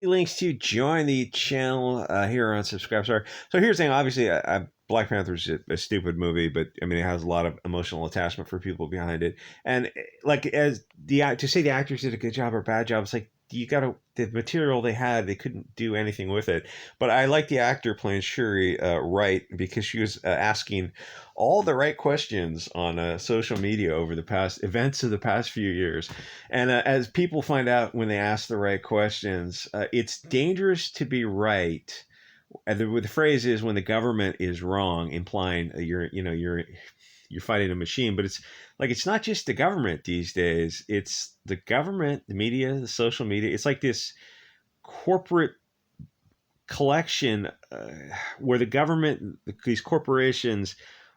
Links to join the channel here on Subscribe. Sorry. So here's the thing. Obviously, Black Panther's a stupid movie, but I mean, it has a lot of emotional attachment for people behind it. And like, as to say the actors did a good job or bad job, it's like you got to the material they had, they couldn't do anything with it. But I like the actor playing Shuri right, because she was asking all the right questions on social media over the past events of the past few years. And as people find out when they ask the right questions, it's dangerous to be right. And the phrase is when the government is wrong, implying you're fighting a machine. But it's like it's not just the government these days. It's the government, the media, the social media. It's like this corporate collection where the government, these corporations,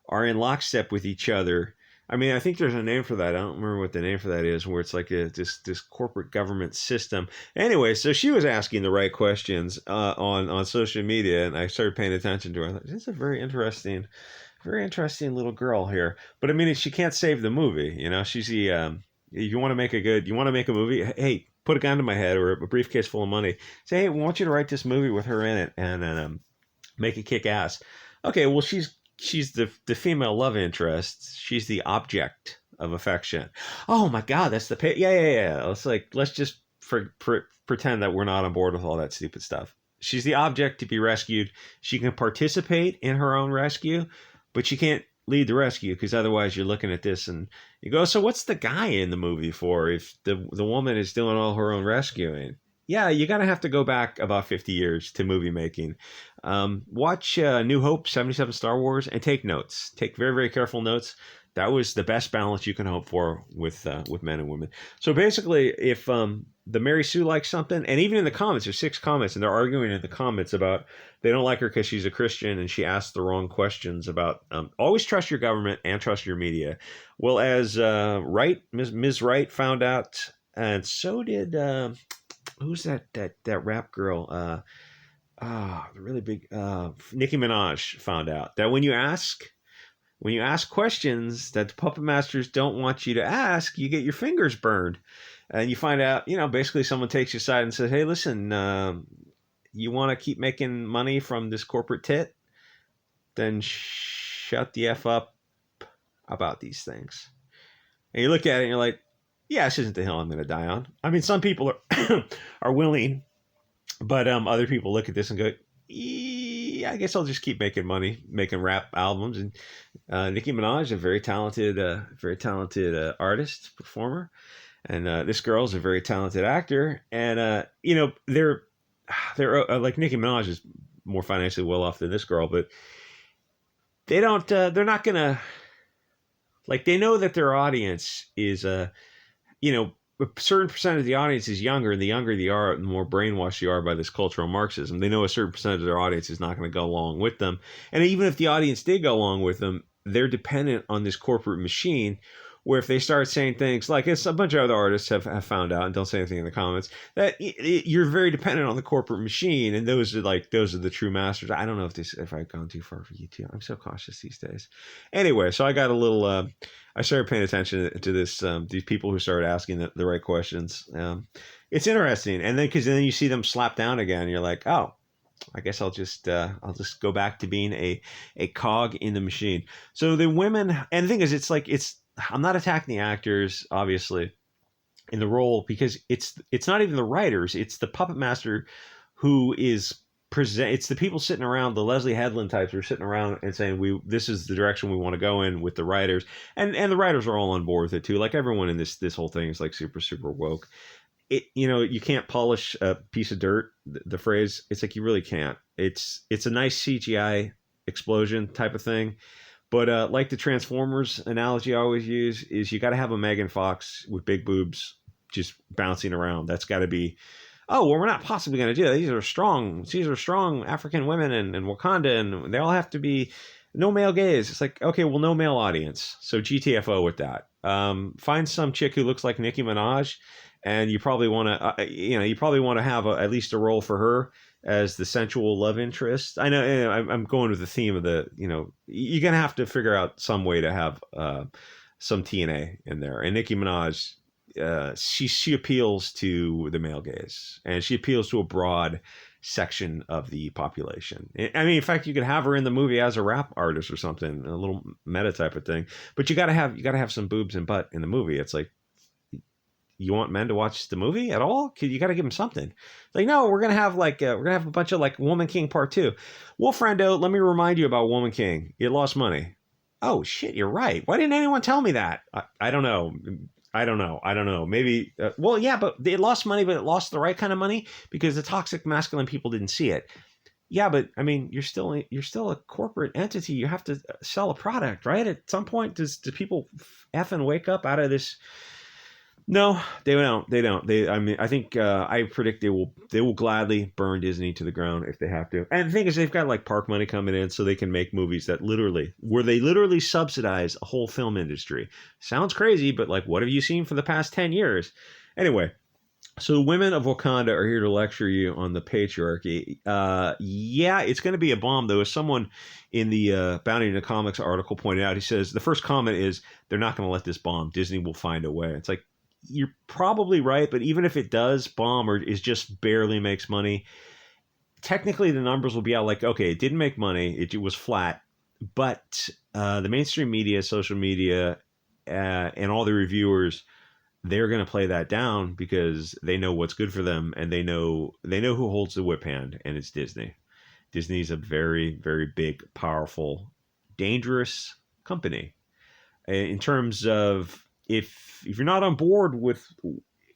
are in lockstep with each other. I mean, I think there's a name for that. I don't remember what the name for that is, where it's like this corporate government system. Anyway, so she was asking the right questions on social media, and I started paying attention to her. I thought, this is a very interesting little girl here. But I mean, she can't save the movie. You know, she's the you want to make a movie. Hey, put a gun to my head or a briefcase full of money. Say, hey, we want you to write this movie with her in it and make it kick ass. Okay, well, she's the female love interest. She's the object of affection. Oh my God, that's the yeah. Let's just pretend that we're not on board with all that stupid stuff. She's the object to be rescued. She can participate in her own rescue, but she can't lead the rescue, because otherwise you're looking at this and you go, so what's the guy in the movie for if the woman is doing all her own rescuing? Yeah, you're going to have to go back about 50 years to movie making. Watch New Hope, 77 Star Wars, and take notes. Take very, very careful notes. That was the best balance you can hope for with men and women. So basically, if the Mary Sue likes something, and even in the comments, there's 6 comments, and they're arguing in the comments about they don't like her because she's a Christian and she asked the wrong questions about always trust your government and trust your media. Well, as Ms. Wright found out, and so did who's that rap girl? The really big Nicki Minaj found out that when you ask questions that the puppet masters don't want you to ask, you get your fingers burned. And you find out, basically someone takes you aside and says, hey, listen, you want to keep making money from this corporate tit? Then shut the F up about these things. And you look at it and you're like, yeah, this isn't the hill I'm going to die on. I mean, some people are are willing, but other people look at this and go, yeah, I guess I'll just keep making money, making rap albums. And Nicki Minaj is a very talented artist, performer. And this girl is a very talented actor. And, they're like Nicki Minaj is more financially well off than this girl, but they're not going to, like, they know that their audience is, a certain percent of the audience is younger, and the younger they are, the more brainwashed you are by this cultural Marxism. They know a certain percentage of their audience is not going to go along with them. And even if the audience did go along with them, they're dependent on this corporate machine, where if they start saying things like, as a bunch of other artists have found out, and don't say anything in the comments, that you're very dependent on the corporate machine, and those are the true masters. I don't know if I've gone too far for YouTube. I'm so cautious these days. Anyway, so I got a little, I started paying attention to this, these people who started asking the right questions. It's interesting. And then, because then you see them slap down again, and you're like, oh, I guess I'll just go back to being a cog in the machine. So the women, and the thing is, I'm not attacking the actors, obviously, in the role, because it's not even the writers. It's the puppet master who is it's the people sitting around, the Leslie Headland types are sitting around and saying, this is the direction we want to go in with the writers. And the writers are all on board with it too. Like everyone in this whole thing is like super, super woke. You can't polish a piece of dirt, the phrase. It's like, you really can't. It's a nice CGI explosion type of thing. But like the Transformers analogy I always use is, you got to have a Megan Fox with big boobs just bouncing around. That's got to be, oh, well, we're not possibly going to do that. These are strong African women and Wakanda, and they all have to be no male gaze. It's like, okay, well, no male audience. So GTFO with that. Find some chick who looks like Nicki Minaj, and you probably want to have at least a role for her as the sensual love interest. I know I'm going with the theme of you're going to have to figure out some way to have some TNA in there. And Nicki Minaj, she appeals to the male gaze, and she appeals to a broad section of the population. I mean, in fact, you could have her in the movie as a rap artist or something, a little meta type of thing. But you gotta have some boobs and butt in the movie. It's like, you want men to watch the movie at all? You got to give them something. Like, no, we're gonna have a bunch of like Woman King Part 2. Well, friendo, let me remind you about Woman King. It lost money. Oh shit, you're right. Why didn't anyone tell me that? I don't know. I don't know. Maybe. Well, yeah, but it lost money, but it lost the right kind of money because the toxic masculine people didn't see it. Yeah, but I mean, you're still a corporate entity. You have to sell a product, right? At some point, do people effing wake up out of this? No, they don't. I mean, I think I predict they will gladly burn Disney to the ground if they have to. And the thing is, they've got like park money coming in, so they can make movies that literally subsidize a whole film industry. Sounds crazy, but like, what have you seen for the past 10 years? Anyway, so the women of Wakanda are here to lecture you on the patriarchy. Yeah, it's going to be a bomb, though. As someone in the Bounty in the Comics article pointed out, he says the first comment is they're not going to let this bomb. Disney will find a way. It's like, you're probably right, but even if it does bomb or is just barely makes money, technically the numbers will be out like, okay, it didn't make money, it was flat, but the mainstream media, social media, and all the reviewers, they're going to play that down because they know what's good for them, and they know who holds the whip hand, and it's Disney. Disney's a very, very big, powerful, dangerous company in terms of, if you're not on board with,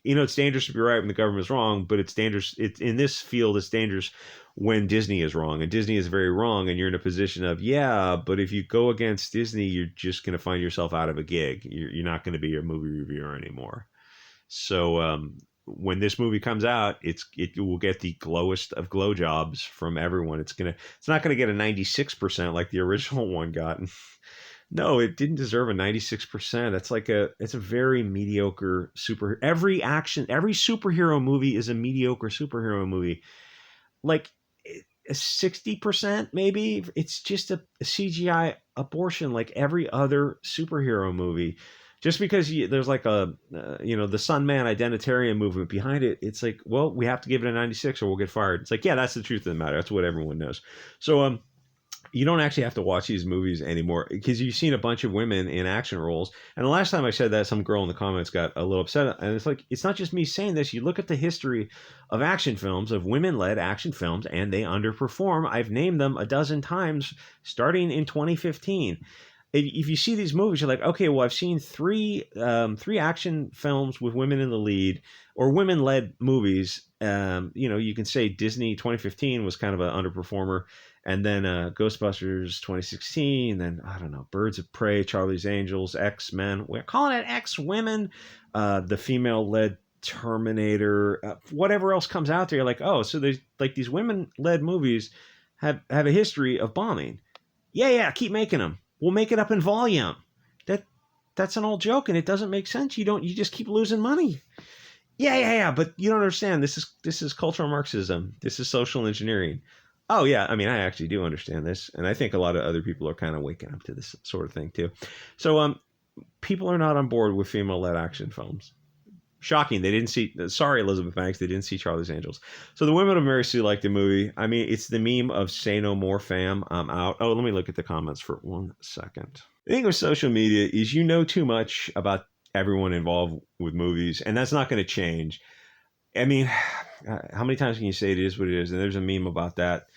it's dangerous to be right when the government's wrong, but it's dangerous. It's in this field, it's dangerous when Disney is wrong, and Disney is very wrong, and you're in a position of, yeah, but if you go against Disney, you're just going to find yourself out of a gig. You're not going to be a movie reviewer anymore. So when this movie comes out, it will get the glowest of glow jobs from everyone. It's not going to get a 96% like the original one got. No, it didn't deserve a 96%. It's a very mediocre every superhero movie is a mediocre superhero movie. Like a 60% maybe. It's just a CGI abortion like every other superhero movie. Just because there's like the Sunman identitarian movement behind it, it's like, well, we have to give it a 96 or we'll get fired. It's like, yeah, that's the truth of the matter. That's what everyone knows. So you don't actually have to watch these movies anymore because you've seen a bunch of women in action roles. And the last time I said that, some girl in the comments got a little upset. And it's like, it's not just me saying this. You look at the history of action films, of women-led action films, and they underperform. I've named them a dozen times, starting in 2015. If you see these movies, you're like, okay, well, I've seen three action films with women in the lead, or women-led movies. You can say Disney 2015 was kind of an underperformer. And then Ghostbusters 2016, then, I don't know, Birds of Prey, Charlie's Angels, X-Men. We're calling it X-Women, the female-led Terminator, whatever else comes out there. You're like, oh, so there's like these women-led movies have a history of bombing. Yeah, keep making them. We'll make it up in volume. That's an old joke, and it doesn't make sense. You just keep losing money. Yeah, but you don't understand. This is cultural Marxism. This is social engineering. Oh, yeah. I mean, I actually do understand this. And I think a lot of other people are kind of waking up to this sort of thing, too. So people are not on board with female-led action films. Shocking. They didn't see... Sorry, Elizabeth Banks. They didn't see Charlie's Angels. So the women of Mary Sue liked the movie. I mean, it's the meme of say no more, fam. I'm out. Oh, let me look at the comments for 1 second. The thing with social media is you know too much about everyone involved with movies, and that's not going to change. I mean, how many times can you say it is what it is? And there's a meme about that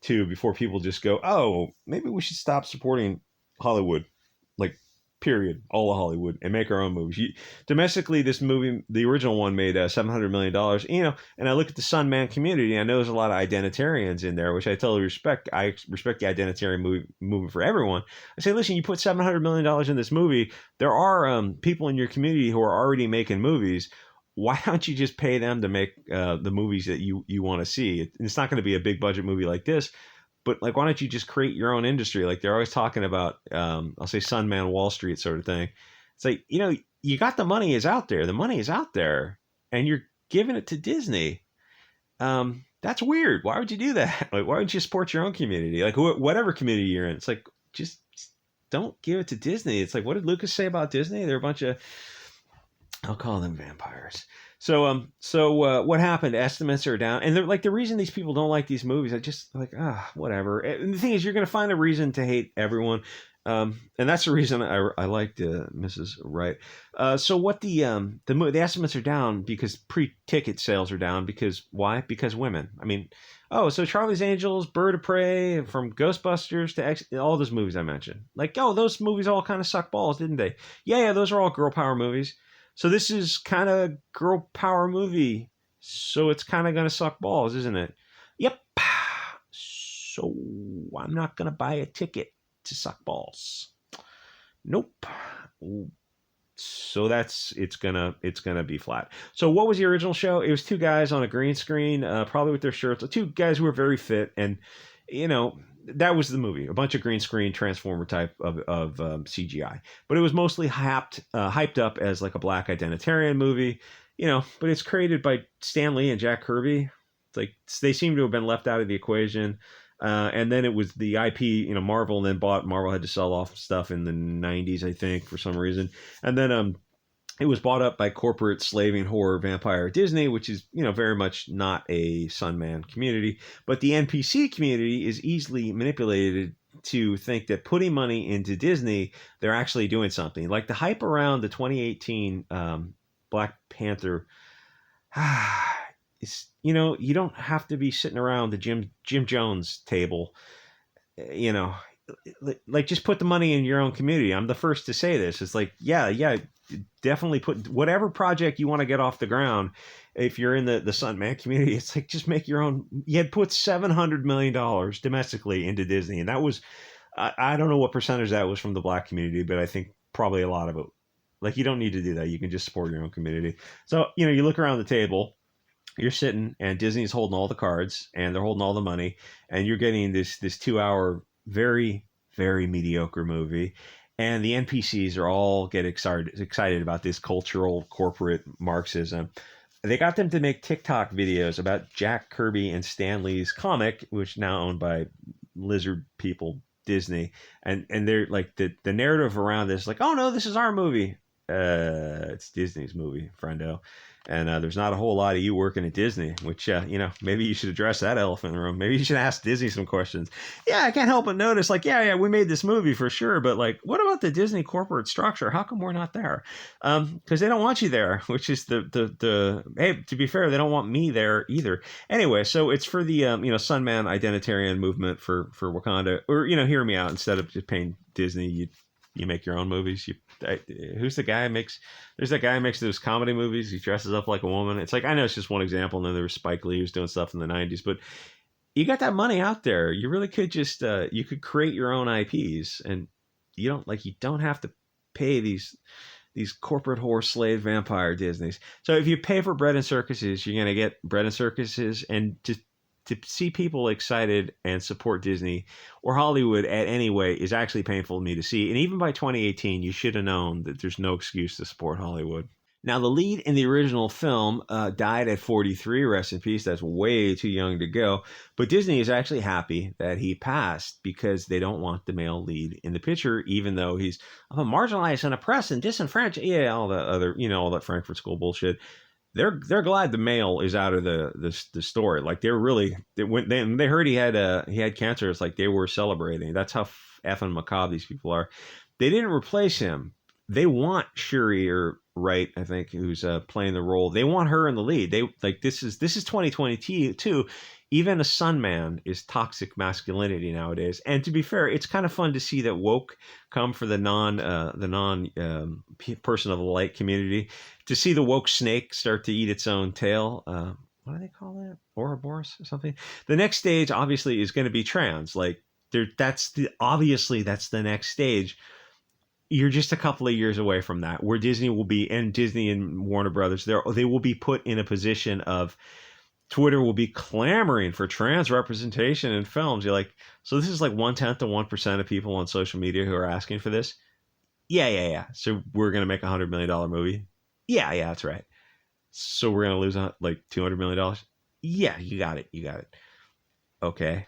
too, before people just go, oh, maybe we should stop supporting Hollywood, like, period, all of Hollywood, and make our own movies. Domestically, this movie, the original one, made $700 million. And I look at the Sunman community, and I know there's a lot of identitarians in there, which I totally respect. I respect the identitarian movement for everyone. I say, listen, you put $700 million in this movie. There are people in your community who are already making movies. Why don't you just pay them to make the movies that you want to see? It's not going to be a big budget movie like this, but like, why don't you just create your own industry? Like they're always talking about, I'll say Sunman Wall Street sort of thing. It's like, you got the money is out there. The money is out there and you're giving it to Disney. That's weird. Why would you do that? Like, why don't you support your own community? Like whatever community you're in, it's like, just don't give it to Disney. It's like, what did Lucas say about Disney? They're a bunch of I'll call them vampires. So what happened? Estimates are down, and they're like the reason these people don't like these movies. I just like whatever. And the thing is, you're going to find a reason to hate everyone, and that's the reason I liked Mrs. Wright. So what the estimates are down because pre-ticket sales are down because why? Because women. I mean, oh, so Charlie's Angels, Bird of Prey, from Ghostbusters to all those movies I mentioned. Like, oh, those movies all kind of suck balls, didn't they? Yeah, those are all girl power movies. So this is kind of girl power movie. So it's kind of going to suck balls, isn't it? Yep. So I'm not going to buy a ticket to suck balls. Nope. So it's gonna be flat. So what was the original show? It was two guys on a green screen, probably with their shirts. Two guys who were very fit, and you know that was the movie. A bunch of green screen transformer type of CGI, but it was mostly hyped up as like a black identitarian movie. But it's created by Stan Lee and Jack Kirby. It's like they seem to have been left out of the equation. And then it was the IP, Marvel, and then Marvel had to sell off stuff in the 90s, I think, for some reason. And then it was bought up by corporate slaving horror vampire Disney, which is, very much not a Sunman community. But the NPC community is easily manipulated to think that putting money into Disney, they're actually doing something. Like the hype around the 2018 Black Panther. You don't have to be sitting around the Jim Jones table, you know, like just put the money in your own community. I'm the first to say this. It's like, yeah, definitely put whatever project you want to get off the ground. If you're in the Sunman community, it's like just make your own. You had put $700 million domestically into Disney, and that was I don't know what percentage that was from the black community, but I think probably a lot of it. Like you don't need to do that. You can just support your own community. So you look around the table, you're sitting and Disney's holding all the cards and they're holding all the money, and you're getting this 2 hour very, very mediocre movie, and the NPCs are all get excited about this cultural corporate Marxism. They got them to make TikTok videos about Jack Kirby and Stan Lee's comic, which now owned by lizard people Disney, and they're like the narrative around this, like, oh no, this is our movie. It's Disney's movie, friendo. And there's not a whole lot of you working at Disney, which, maybe you should address that elephant in the room. Maybe you should ask Disney some questions. Yeah, I can't help but notice, like, yeah, we made this movie for sure, but, like, what about the Disney corporate structure? How come we're not there? Because they don't want you there, which is hey, to be fair, they don't want me there either. Anyway, so it's for the, Sunman identitarian movement for Wakanda. Or, hear me out. Instead of just paying Disney, you make your own movies. Who's the guy who makes? There's that guy who makes those comedy movies. He dresses up like a woman. It's like, I know it's just one example, and then there was Spike Lee who's doing stuff in the '90s. But you got that money out there. You really could just you could create your own IPs, and you don't have to pay these corporate whore slave vampire Disneys. So if you pay for bread and circuses, you're gonna get bread and circuses, and to see people excited and support Disney or Hollywood at any way is actually painful to me to see. And even by 2018, you should have known that there's no excuse to support Hollywood. Now, the lead in the original film died at 43, rest in peace. That's way too young to go. But Disney is actually happy that he passed because they don't want the male lead in the picture, even though he's marginalized and oppressed and disenfranchised. Yeah, all the other, all that Frankfurt School bullshit. They're glad the male is out of the story. Like when they heard he had cancer, it's like they were celebrating. That's how effing macabre these people are. They didn't replace him. They want Shuri or Wright, I think, who's playing the role. They want her in the lead. They like this is 2022. Even a Sunman is toxic masculinity nowadays. And to be fair, it's kind of fun to see that woke come for the non person of the light community. To see the woke snake start to eat its own tail. What do they call that? Ouroboros or something? The next stage, obviously, is going to be trans. Like that's the next stage. You're just a couple of years away from that, where Disney will be, and Disney and Warner Brothers, they will be put in a position of Twitter will be clamoring for trans representation in films. You're like, so this is like 1/10 of 1% of people on social media who are asking for this. Yeah. So we're gonna make $100 million movie. Yeah, that's right. So we're gonna lose like $200 million. Yeah, you got it. Okay.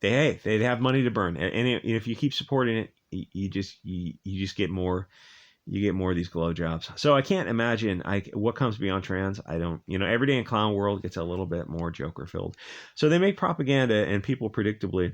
They have money to burn, and if you keep supporting it, you just get more you get more of these glow jobs. So I can't imagine what comes beyond trans. I don't, every day in clown world gets a little bit more Joker filled. So they make propaganda, and people predictably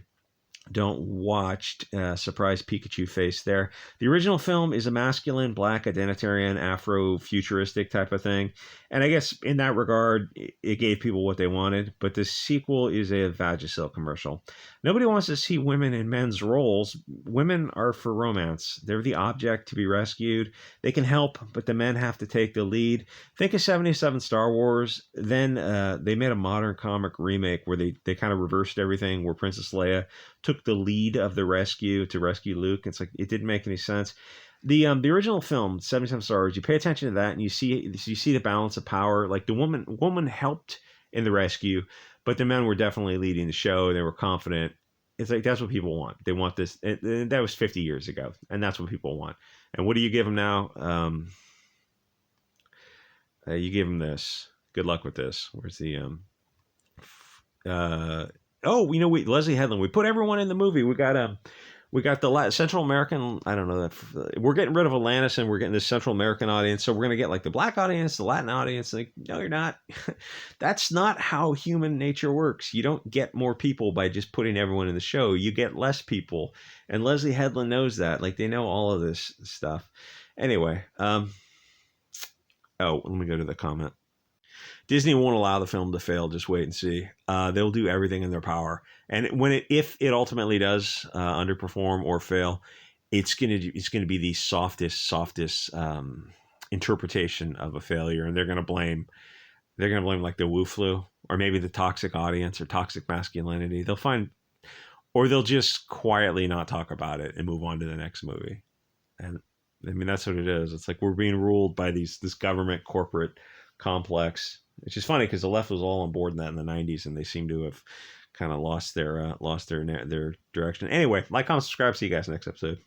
don't watch surprise Pikachu face there. The original film is a masculine, black, identitarian, Afro-futuristic type of thing. And I guess in that regard, it gave people what they wanted. But the sequel is a Vagisil commercial. Nobody wants to see women in men's roles. Women are for romance. They're the object to be rescued. They can help, but the men have to take the lead. Think of 77 Star Wars. Then they made a modern comic remake where they kind of reversed everything, where Princess Leia took the lead of the rescue to rescue Luke. It's like, it didn't make any sense. The original film, 77 Star Wars, you pay attention to that and you see the balance of power. Like the woman helped in the rescue, but the men were definitely leading the show. They were confident. It's like, that's what people want. They want this. And that was 50 years ago, and that's what people want. And what do you give them now? You give them this. Good luck with this. Where's the Leslie Headland. We put everyone in the movie. We got the Central American. I don't know that we're getting rid of Atlantis, and we're getting this Central American audience. So we're gonna get like the black audience, the Latin audience. Like, no, you're not. That's not how human nature works. You don't get more people by just putting everyone in the show. You get less people, and Leslie Headland knows that. Like, they know all of this stuff. Anyway, let me go to the comment. Disney won't allow the film to fail. Just wait and see. They'll do everything in their power, and if it ultimately does underperform or fail, it's gonna be the softest interpretation of a failure, and they're gonna blame like the Wu flu, or maybe the toxic audience or toxic masculinity. They'll just quietly not talk about it and move on to the next movie. And I mean, that's what it is. It's like we're being ruled by this government corporate complex. It's just funny because the left was all on board in that in the 90s, and they seem to have kind of lost their direction. Anyway, like, comment, subscribe. See you guys next episode.